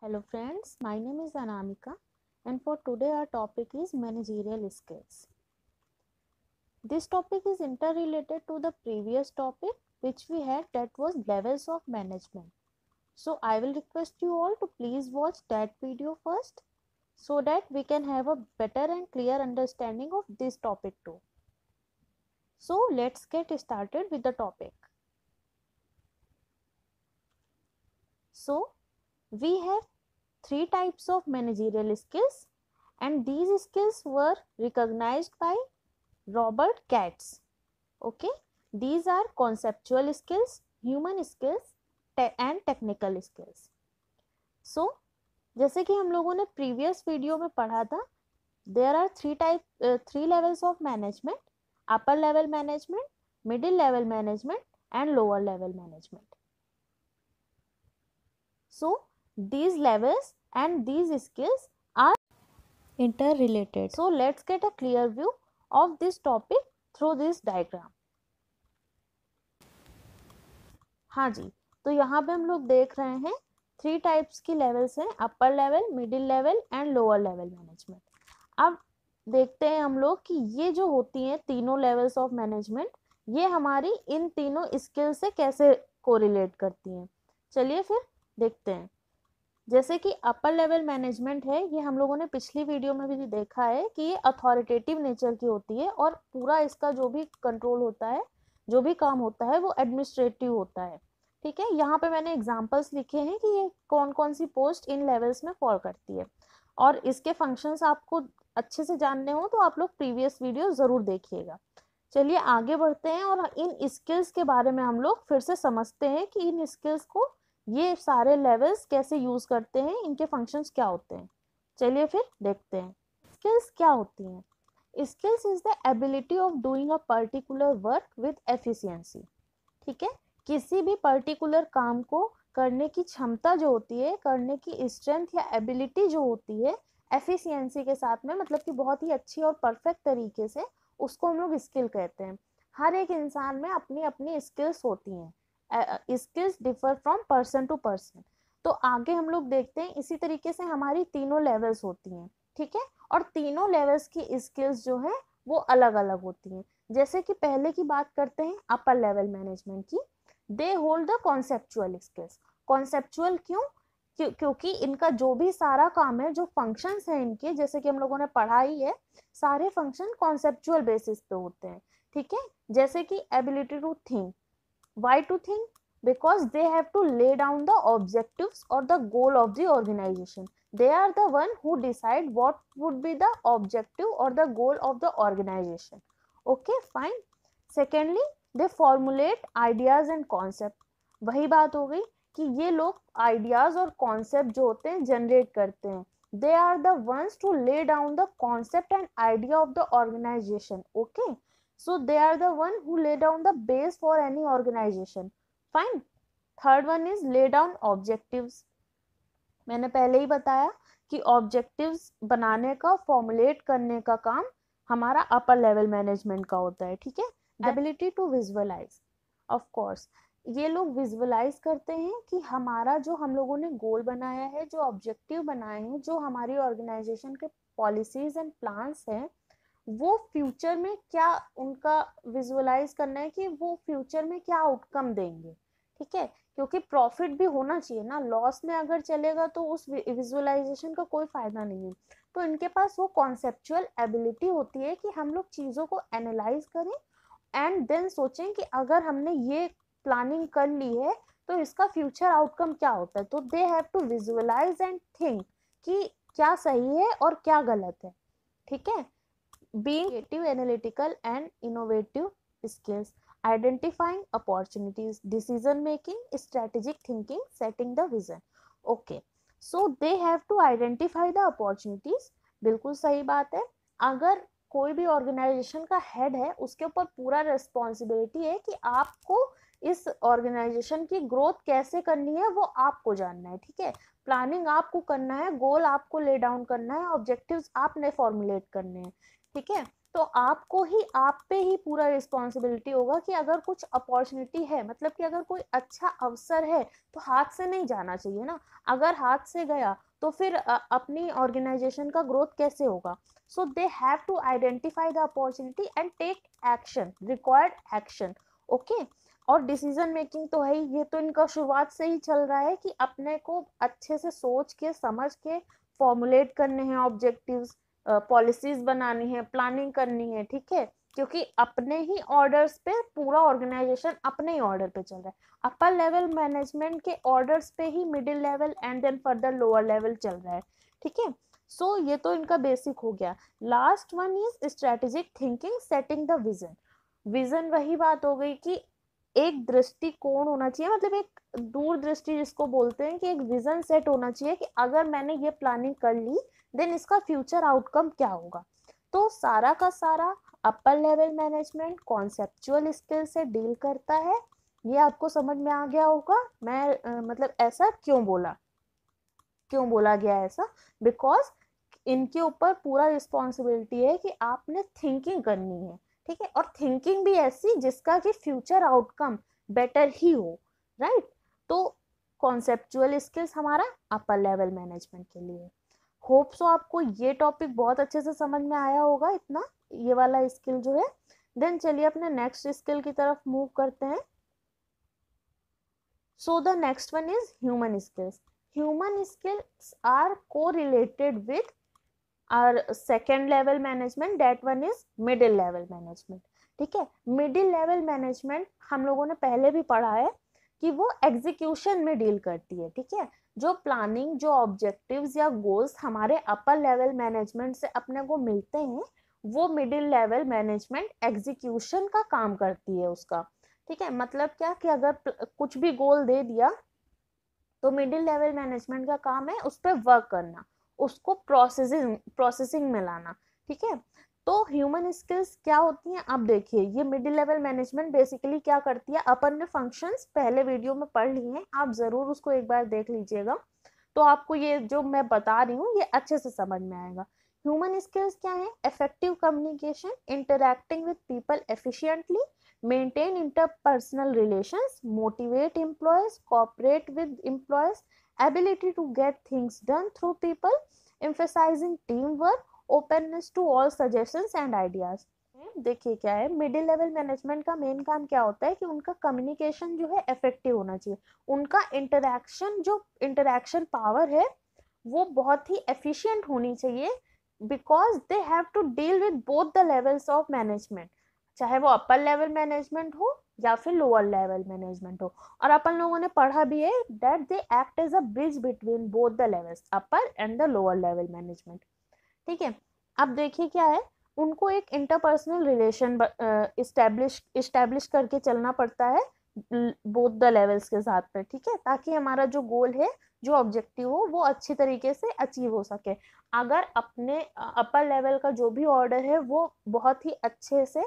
Hello friends, my name is Anamika and for today our topic is managerial skills. This topic is interrelated to the previous topic which we had, that was levels of management. So I will request you all to please watch that video first so that we can have a better and clear understanding of this topic too. So let's get started with the topic. So we have three types of managerial skills and these skills were recognized by Robert Katz. Okay, these are conceptual skills, human skills and technical skills. So जैसे कि हम लोगों ने previous video में पढ़ा था, there are three levels of management: upper level management, middle level management and lower level management. So these levels and these skills are interrelated. So let's get a clear view of this topic through this diagram. हाँ जी, तो यहाँ पे हम लोग देख रहे हैं three types की लेवल्स हैं: upper level, middle level and lower level management. अब देखते हैं हम लोग कि ये जो होती हैं तीनों लेवल्स ऑफ मैनेजमेंट, ये हमारी इन तीनों स्किल से कैसे कोरिलेट करती हैं। चलिए फिर देखते हैं। जैसे कि अपर लेवल मैनेजमेंट है, ये हम लोगों ने पिछली वीडियो में भी देखा है कि ये अथॉरिटेटिव नेचर की होती है और पूरा इसका जो भी कंट्रोल होता है, जो भी काम होता है वो एडमिनिस्ट्रेटिव होता है। ठीक है, यहाँ पे मैंने एग्जांपल्स लिखे हैं कि ये कौन कौन सी पोस्ट इन लेवल्स में फॉल करती है और इसके फंक्शंस आपको अच्छे से जानने हो तो आप लोग प्रीवियस वीडियो ज़रूर देखिएगा। चलिए आगे बढ़ते हैं और इन स्किल्स के बारे में हम लोग फिर से समझते हैं कि इन स्किल्स को ये सारे लेवल्स कैसे यूज करते हैं, इनके फंक्शंस क्या होते हैं। चलिए फिर देखते हैं स्किल्स क्या होती हैं। Skills is the ability of doing a particular work with efficiency. ठीक है, किसी भी पर्टिकुलर काम को करने की क्षमता जो होती है, करने की स्ट्रेंथ या एबिलिटी जो होती है एफिशिएंसी के साथ में, मतलब कि बहुत ही अच्छी और परफेक्ट तरीके से, उसको हम लोग स्किल कहते हैं। हर एक इंसान में अपनी अपनी स्किल्स होती हैं। Skills differ from person to person. तो आगे हम लोग देखते हैं इसी तरीके से हमारी तीनों लेवल्स होती हैं। ठीक है, और तीनों लेवल्स की स्किल्स जो है वो अलग अलग होती हैं। जैसे कि पहले की बात करते हैं अपर लेवल मैनेजमेंट की, they hold the conceptual skills. Conceptual क्यों? क्योंकि इनका जो भी सारा काम है, जो फंक्शंस हैं इनके, जैसे कि हम लोगों ने पढ़ा ही है, सारे फंक्शन कॉन्सेप्चुअल बेसिस पे होते हैं। ठीक है, जैसे कि ability to think. Why to think? Because they have to lay down the objectives or the goal of the organization. They are the one who decide what would be the objective or the goal of the organization. Okay, fine. Secondly, they formulate ideas and concept. वही बात हो गई कि ये लोग ideas और concept जो होते हैं जनरेट करते हैं। They are the ones to lay down the concept and idea of the organization. Okay, so they are the one who lay down the base for any organization. Fine. Third one is lay down objectives. मैंने पहले ही बताया कि objectives बनाने का, formulate करने का काम हमारा अपर लेवल मैनेजमेंट का होता है। ठीक है, ability to visualise. Of course ये लोग विजुअलाइज करते हैं कि हमारा जो हम लोगों ने गोल बनाया है, जो ऑब्जेक्टिव बनाए हैं, जो हमारी ऑर्गेनाइजेशन के पॉलिसीज एंड प्लान्स हैं, वो फ्यूचर में क्या, उनका विजुअलाइज करना है कि वो फ्यूचर में क्या आउटकम देंगे। ठीक है, क्योंकि प्रॉफिट भी होना चाहिए ना, लॉस में अगर चलेगा तो उस विजुअलाइजेशन का कोई फायदा नहीं है। तो इनके पास वो कॉन्सेप्चुअल एबिलिटी होती है कि हम लोग चीज़ों को एनालाइज करें एंड देन सोचें कि अगर हमने ये प्लानिंग कर ली है तो इसका फ्यूचर आउटकम क्या होता है। तो they have to visualise and think कि क्या सही है और क्या गलत है। ठीक है, being creative, analytical and innovative skills, identifying opportunities, decision making, strategic thinking, setting the vision. Okay, so they have to identify the opportunities. बिल्कुल सही बात है। अगर कोई भी ऑर्गेनाइजेशन का हेड है, उसके ऊपर पूरा रिस्पॉन्सिबिलिटी है कि आपको इस ऑर्गेनाइजेशन की ग्रोथ कैसे करनी है वो आपको जानना है। ठीक है, प्लानिंग आपको करना है, गोल आपको ले डाउन करना है, ऑब्जेक्टिव्स आपने फॉर्मुलेट करने हैं। ठीक है, तो आपको ही आप पे ही पूरा रिस्पॉन्सिबिलिटी होगा कि अगर कुछ अपॉर्चुनिटी है, मतलब कि अगर कोई अच्छा अवसर है तो हाथ से नहीं जाना चाहिए ना। अगर हाथ से गया तो फिर अपनी ऑर्गेनाइजेशन का ग्रोथ कैसे होगा। So they have to identify the opportunity and take action, required action. Okay, और डिसीजन मेकिंग तो है ही, ये तो इनका शुरुआत से ही चल रहा है कि अपने को अच्छे से सोच के समझ के फॉर्मुलेट करने हैं ऑब्जेक्टिव्स, पॉलिसीज बनानी है, प्लानिंग करनी है, ठीक है, क्योंकि अपने ही ऑर्डर्स पे पूरा ऑर्गेनाइजेशन अपने ही ऑर्डर पे चल रहा है। अपर लेवल मैनेजमेंट के ऑर्डर्स पे ही middle level and then further lower level चल रहा है, ठीक है। सो ये तो इनका बेसिक हो गया। Last one is strategic thinking, setting the vision. Vision वही बात हो गई कि एक दृष्टिकोण होना चाहिए, मतलब एक दूरदृष्टि जिसको बोलते हैं, कि एक विजन सेट होना चाहिए कि अगर मैंने ये प्लानिंग कर ली देन इसका फ्यूचर आउटकम क्या होगा। तो सारा का सारा अपर लेवल मैनेजमेंट कॉन्सेप्चुअल स्किल से डील करता है। ये आपको समझ में आ गया होगा मैं मतलब ऐसा क्यों बोला, क्यों बोला गया ऐसा, बिकॉज इनके ऊपर पूरा रिस्पॉन्सिबिलिटी है कि आपने थिंकिंग करनी है, ठीक है, और थिंकिंग भी ऐसी जिसका कि फ्यूचर आउटकम बेटर ही हो, राइट। तो कॉन्सेप्चुअल स्किल्स हमारा अपर लेवल मैनेजमेंट के लिए। होप सो आपको ये टॉपिक बहुत अच्छे से समझ में आया होगा, इतना ये वाला स्किल जो है। देन चलिए अपने नेक्स्ट स्किल की तरफ मूव करते हैं। So the next one is human skills. Human skills are correlated with our second level management, that one is middle level management, ठीक है। मिडिल लेवल मैनेजमेंट हम लोगों ने पहले भी पढ़ा है कि वो एग्जीक्यूशन में डील करती है, ठीक है। जो प्लानिंग, जो ऑब्जेक्टिव्स या गोल्स हमारे अपर लेवल मैनेजमेंट से अपने को मिलते हैं, वो मिडिल लेवल मैनेजमेंट एग्जीक्यूशन का काम करती है उसका, ठीक है। मतलब क्या कि अगर कुछ भी गोल दे दिया तो मिडिल लेवल मैनेजमेंट का काम है उस पर वर्क करना, उसको प्रोसेसिंग में लाना, ठीक है। तो ह्यूमन स्किल्स क्या होती हैं, अब देखिए ये मिडिल लेवल मैनेजमेंट बेसिकली क्या करती है, अपन ने फंक्शंस पहले वीडियो में पढ़ लिए हैं, आप जरूर उसको एक बार देख लीजिएगा, तो आपको ये जो मैं बता रही हूँ ये अच्छे से समझ में आएगा। ह्यूमन स्किल्स क्या है, effective communication, interacting with people efficiently, maintain interpersonal relations, motivate employees, cooperate with employees, ability to get things done through people, emphasizing teamwork, openness to all suggestions and ideas। देखिए क्या है, middle level management का main काम क्या होता है कि उनका कम्युनिकेशन जो है इफेक्टिव होना चाहिए, उनका इंटरैक्शन, जो इंटरैक्शन पावर है वो बहुत ही एफिशिएंट होनी चाहिए, because they have to deal with both the levels of management, चाहे वो अपर लेवल मैनेजमेंट हो या फिर लोअर लेवल मैनेजमेंट हो। और अपन लोगों ने पढ़ा भी है that they act as a bridge between both the levels, upper and the lower level management, ठीक है। अब देखिए क्या है, उनको एक इंटरपर्सनल रिलेशन इस्टेब्लिश करके चलना पड़ता है बोथ द लेवल्स के साथ में, ठीक है, ताकि हमारा जो गोल है, जो ऑब्जेक्टिव हो, वो अच्छी तरीके से अचीव हो सके। अगर अपने अपर लेवल का जो भी ऑर्डर है वो बहुत ही अच्छे से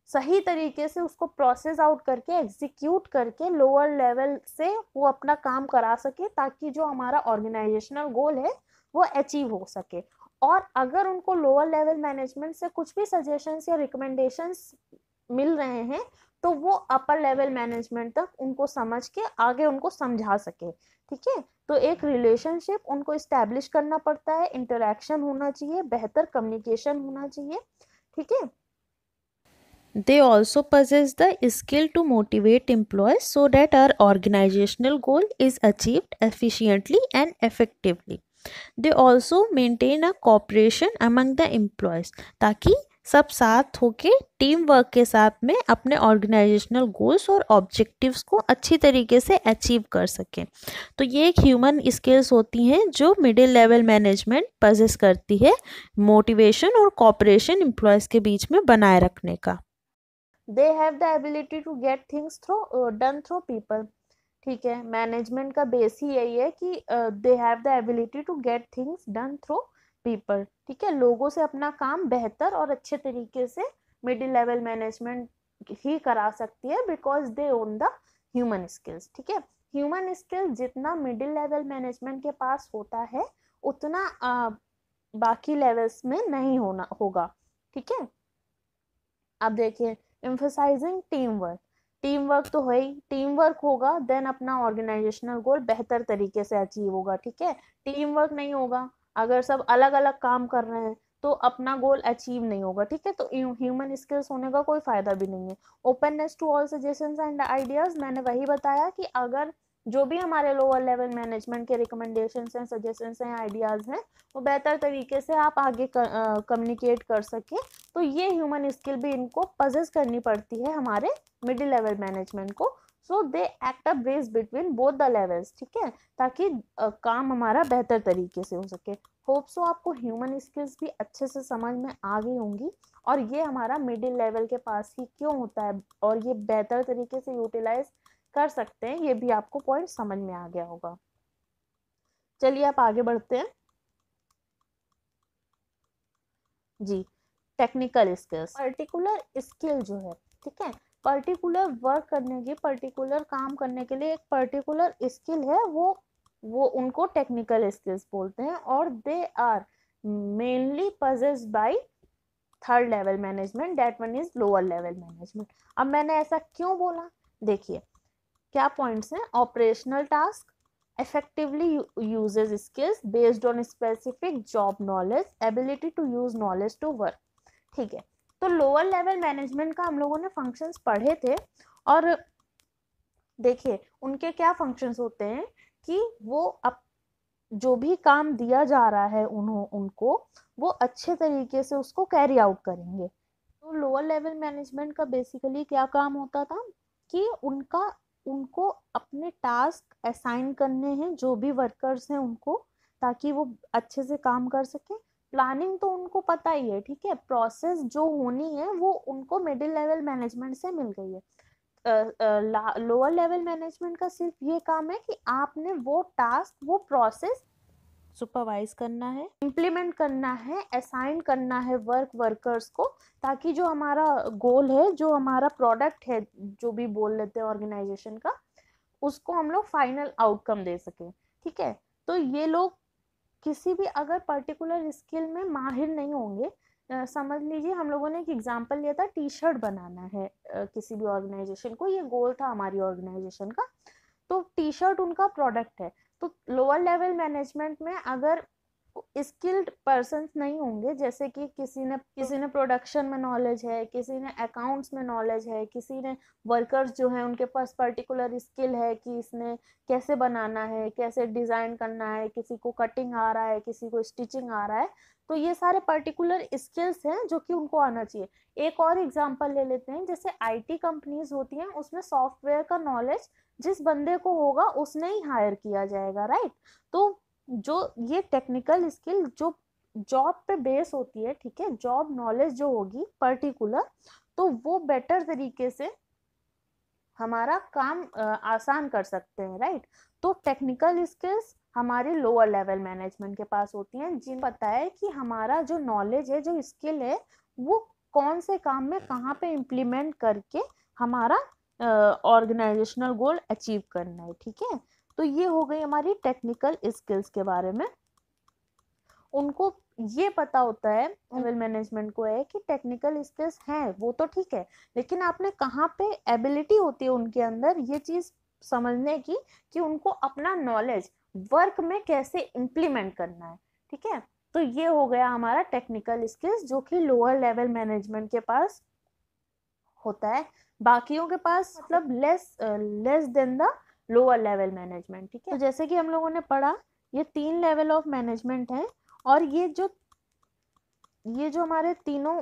सही तरीके से उसको प्रोसेस आउट करके एग्जीक्यूट करके लोअर लेवल से वो अपना काम करा सके, ताकि जो हमारा ऑर्गेनाइजेशनल गोल है वो अचीव हो सके। और अगर उनको लोअर लेवल मैनेजमेंट से कुछ भी सजेशंस या रिकमेंडेशंस मिल रहे हैं तो वो अपर लेवल मैनेजमेंट तक उनको समझ के आगे उनको समझा सके, ठीक है। तो एक रिलेशनशिप उनको इस्टेब्लिश करना पड़ता है, इंटरेक्शन होना चाहिए, बेहतर कम्युनिकेशन होना चाहिए, ठीक है। They also possess the skill to motivate employees so that our organizational goal is achieved efficiently and effectively. They also maintain a cooperation among the employees ताकि सब साथ होके टीम वर्क के साथ में अपने ऑर्गेनाइजेशनल गोल्स और ऑब्जेक्टिव्स को अच्छी तरीके से अचीव कर सकें। तो ये एक ह्यूमन स्किल्स होती हैं जो मिडिल लेवल मैनेजमेंट पजेस करती है, मोटिवेशन और कॉपरेशन एम्प्लॉयज़ के बीच में बनाए रखने का। They have the ability to get things through done through people, ठीक है। मैनेजमेंट का बेस ही यही है कि they have the ability to get things done through people, ठीक है। लोगों से अपना काम बेहतर और अच्छे तरीके से मिडिल लेवल मैनेजमेंट ही करा सकती है, because they own the human skills, ठीक है। ह्यूमन स्किल्स जितना मिडिल लेवल मैनेजमेंट के पास होता है, उतना बाकी लेवल्स में नहीं होगा, ठीक है। अब देखिए emphasising team work, team work तो है ही, टीम वर्क होगा देन अपना ऑर्गेनाइजेशनल गोल बेहतर तरीके से अचीव होगा, ठीक है। टीम वर्क नहीं होगा, अगर सब अलग अलग काम कर रहे हैं तो अपना गोल अचीव नहीं होगा, ठीक है। तो ह्यूमन स्किल्स होने का कोई फायदा भी नहीं है। Openness to all suggestions and ideas, मैंने वही बताया कि अगर जो भी हमारे लोअर लेवल मैनेजमेंट के रिकमेंडेशंस हैं, सजेशंस हैं, आइडियाज हैं, वो बेहतर तरीके से आप आगे कम्युनिकेट कर सके, तो ये ह्यूमन स्किल भी इनको पजेस करनी पड़ती है हमारे मिडिल लेवल मैनेजमेंट को। So they act a bridge between both the levels, ठीक है, ताकि काम हमारा बेहतर तरीके से हो सके। होप सो आपको ह्यूमन स्किल्स भी अच्छे से समझ में आ गई होंगी, और ये हमारा मिडिल लेवल के पास ही क्यों होता है और ये बेहतर तरीके से यूटिलाइज कर सकते हैं, ये भी आपको पॉइंट समझ में आ गया होगा। चलिए आप आगे बढ़ते हैं जी। टेक्निकल स्किल्स, पर्टिकुलर स्किल जो है, ठीक है, पर्टिकुलर वर्क करने की, पर्टिकुलर काम करने के लिए एक पर्टिकुलर स्किल है, वो उनको टेक्निकल स्किल्स बोलते हैं, और they are mainly possessed by third level management, that one is lower level management. अब मैंने ऐसा क्यों बोला, देखिए क्या पॉइंट्स हैं। Operational task, effectively uses skills based on specific job knowledge, ability to use knowledge to work, ठीक है। तो लोअर लेवल मैनेजमेंट का हम लोगों ने फंक्शंस पढ़े थे, और देखिए उनके क्या फंक्शंस होते हैं कि वो जो भी काम दिया जा रहा है उनको वो अच्छे तरीके से उसको कैरी आउट करेंगे। तो लोअर लेवल मैनेजमेंट का बेसिकली क्या काम होता था कि उनको अपने टास्क असाइन करने हैं जो भी वर्कर्स हैं उनको, ताकि वो अच्छे से काम कर सके। प्लानिंग तो उनको पता ही है, ठीक है, प्रोसेस जो होनी है वो उनको मिडिल लेवल मैनेजमेंट से मिल गई है। लोअर लेवल मैनेजमेंट का सिर्फ ये काम है कि आपने वो टास्क, वो प्रोसेस सुपरवाइज करना है, इम्प्लीमेंट करना है, असाइन करना है वर्कर्स को, ताकि जो हमारा गोल है, जो हमारा प्रोडक्ट है, जो भी बोल लेते हैं ऑर्गेनाइजेशन का, उसको हम लोग फाइनल आउटकम दे सके, ठीक है। तो ये लोग किसी भी अगर पर्टिकुलर स्किल में माहिर नहीं होंगे, समझ लीजिए हम लोगों ने एक एग्जांपल लिया था, टी शर्ट बनाना है किसी भी ऑर्गेनाइजेशन को, ये गोल था हमारी ऑर्गेनाइजेशन का, तो टी शर्ट उनका प्रोडक्ट है। तो लोअर लेवल मैनेजमेंट में अगर स्किल्ड पर्सन नहीं होंगे, जैसे कि किसी ने प्रोडक्शन में नॉलेज है, किसी ने अकाउंट्स में नॉलेज है, किसी ने वर्कर्स जो है उनके पास पर्टिकुलर स्किल है कि इसने कैसे बनाना है, कैसे डिजाइन करना है, किसी को कटिंग आ रहा है, किसी को स्टिचिंग आ रहा है, तो ये सारे पर्टिकुलर स्किल्स हैं जो कि उनको आना चाहिए। एक और एग्जांपल ले लेते हैं, जैसे आईटी कंपनीज होती हैं, उसमें सॉफ्टवेयर का नॉलेज जिस बंदे को होगा उसने ही हायर किया जाएगा, राइट। तो जो ये टेक्निकल स्किल जो जॉब पे बेस होती है, ठीक है, जॉब नॉलेज जो होगी पर्टिकुलर, तो वो बेटर तरीके से हमारा काम आसान कर सकते हैं, राइट। तो टेक्निकल स्किल्स हमारी लोअर लेवल मैनेजमेंट के पास होती हैं, जिन पता है कि हमारा जो नॉलेज है, जो स्किल है, वो कौन से काम में कहाँ पे इम्प्लीमेंट करके हमारा ऑर्गेनाइजेशनल गोल अचीव करना है, ठीक है। तो ये हो गई हमारी टेक्निकल स्किल्स के बारे में। उनको ये पता होता है लेवल मैनेजमेंट को है कि टेक्निकल स्किल्स हैं वो तो ठीक है, लेकिन आपने कहाँ पे एबिलिटी होती है उनके अंदर ये चीज समझने की, कि उनको अपना नॉलेज वर्क में कैसे इम्प्लीमेंट करना है, ठीक है। तो ये हो गया हमारा टेक्निकल स्किल्स, जो कि लोअर लेवल मैनेजमेंट के पास होता है, बाकियों के पास मतलब less than the lower level management, ठीक है। तो जैसे कि हम लोगों ने पढ़ा, ये 3 लेवल ऑफ मैनेजमेंट है, और ये जो हमारे तीनों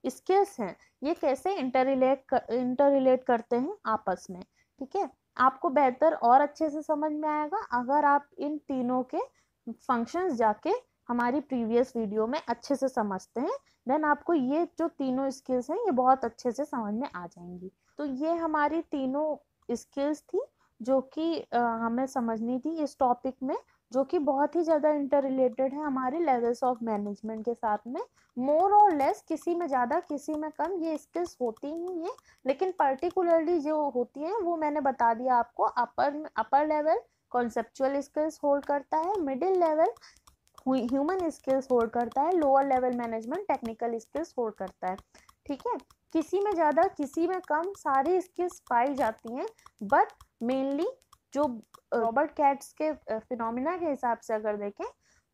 स्किल्स हैं, ये कैसे इंटररिलेट करते हैं आपस में, ठीक है। आपको बेहतर और अच्छे से समझ में आएगा अगर आप इन तीनों के फंक्शंस जाके हमारी प्रीवियस वीडियो में अच्छे से समझते हैं, देन आपको ये जो तीनों स्किल्स हैं ये बहुत अच्छे से समझ में आ जाएंगी। तो ये हमारी तीनों स्किल्स थी जो कि हमें समझनी थी इस टॉपिक में, जो कि बहुत ही ज़्यादा इंटर रिलेटेड है हमारे लेवल्स ऑफ मैनेजमेंट के साथ में। मोर और लेस, किसी में ज़्यादा किसी में कम ये स्किल्स होती ही हैं, लेकिन पर्टिकुलरली जो होती हैं वो मैंने बता दिया आपको। Upper level conceptual skills hold करता है, middle level human skills hold करता है, lower level management technical skills hold करता है, ठीक है, किसी में ज़्यादा किसी में कम सारी स्किल्स पाई जाती हैं, बट मेनली जो रॉबर्ट कैट्स के फिनोमिना के हिसाब से अगर देखें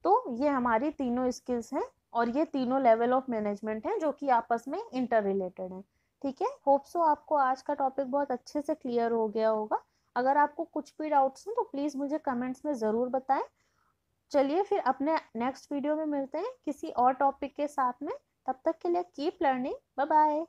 तो ये हमारी तीनों स्किल्स हैं और ये तीनों लेवल ऑफ मैनेजमेंट हैं जो कि आपस में इंटर रिलेटेड हैं। ठीक है, होप सो आपको आज का टॉपिक बहुत अच्छे से क्लियर हो गया होगा। अगर आपको कुछ भी डाउट्स हैं तो प्लीज़ मुझे कमेंट्स में ज़रूर बताएं। चलिए फिर अपने नेक्स्ट वीडियो में मिलते हैं किसी और टॉपिक के साथ में। तब तक के लिए कीप लर्निंग, बाय बाय।